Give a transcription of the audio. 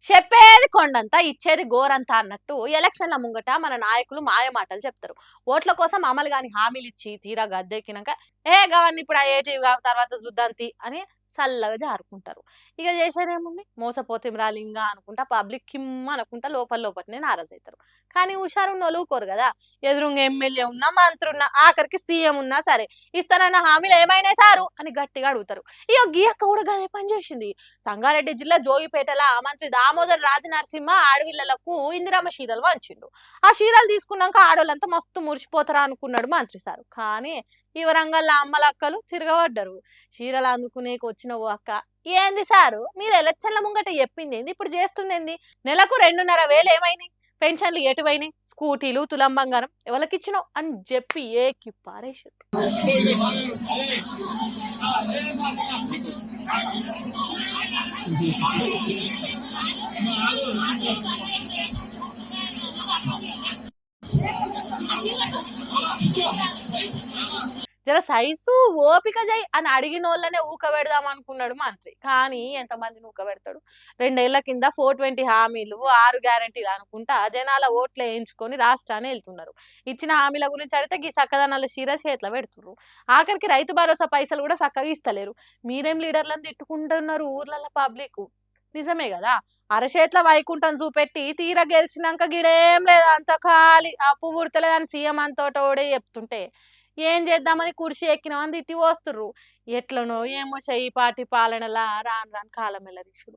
చెప్పేది కొండంత ఇచ్చేది గోరంత అన్నట్టు ఎలక్షన్ల ముంగట మన నాయకులు మాయ మాటలు చెప్తారు. ఓట్ల కోసం అమలు గాని హామీలు ఇచ్చి తీరా గద్దెక్కినాక గవన్ని ఇప్పుడు ఏటివి తర్వాత చూద్దాంతి అని చల్లగా జారుకుంటారు. ఇక చేసేదేముంది మోసపోతే రాలింగా అనుకుంటా పబ్లిక్ కిమ్ అనుకుంటా లోపల లోపలనే నారాజవుతారు. కానీ హుషారున్నోళ్ళు ఊరుకోరు కదా. ఎదురుంగా ఎమ్మెల్యే ఉన్నా మంత్రి ఉన్నా ఆఖరికి సీఎం ఉన్నా సరే ఇస్తానన్న హామీలు ఏమైనా సారు అని గట్టిగా అడుగుతారు. ఇక గీయక్క కూడా గదే పని చేసింది. సంగారెడ్డి జిల్లా జోగిపేటల మంత్రి దామోదర్ రాజనరసింహ ఆడవిళ్లకు ఇందిరమ్మ చీరలు వంచిండు. ఆ చీరలు తీసుకున్నాక ఆడోళ్ళంతా మస్తు మురిసిపోతారా అనుకున్నాడు మంత్రి సారు. కానీ ఈ వరంగల్ అమ్మలక్కలు తిరగబడ్డరు. చీరలు అందుకునేకి వచ్చిన ఓ అక్క, ఏంది సారు మీరు ఎలక్షన్ల ముంగట చెప్పింది ఏంది, ఇప్పుడు చేస్తుంది ఏంది, నెలకు 2,500 ఏమైనాయి, పెన్షన్లు ఎటువైనాయి, స్కూటీలు తులం బంగారం ఎవరికిచ్చినావు అని చెప్పి ఏకి పారేసి జర సైజు ఓపిక జై అని అడిగినోళ్ళనే ఊకబెడదాం అనుకున్నాడు మంత్రి. కానీ ఎంతమందిని ఊకబెడతాడు. 2 ఏళ్ల కింద 420 హామీలు 6 గ్యారంటీలు అనుకుంటా జనాల ఓట్లు వేయించుకొని రాష్ట్రాన్ని వెళ్తున్నారు. ఇచ్చిన హామీల గురించి అడిగితే ఈ సక్కదనాల చీర చేతిలో పెడుతున్నారు. ఆఖరికి రైతు భరోసా పైసలు కూడా చక్కగా ఇస్తలేరు. మీరేం లీడర్లను తిట్టుకుంటున్నారు ఊర్లలో పబ్లిక్. నిజమే కదా. అరచేట్ల వైకుంఠం చూపెట్టి తీర గెలిచినాక గిడేం లేదు అంత ఖాళీ అప్పు పుడతలేదని సీఎం అంతోటోడే చెప్తుంటే ఏం చేద్దామని కుర్చీ ఎక్కినామని తిట్టి పోస్తుర్రు. ఎట్లనో ఏమో చెయ్యి పాటి పాలనలా రాను రాను కాలం వెళ్ళదీసుడు.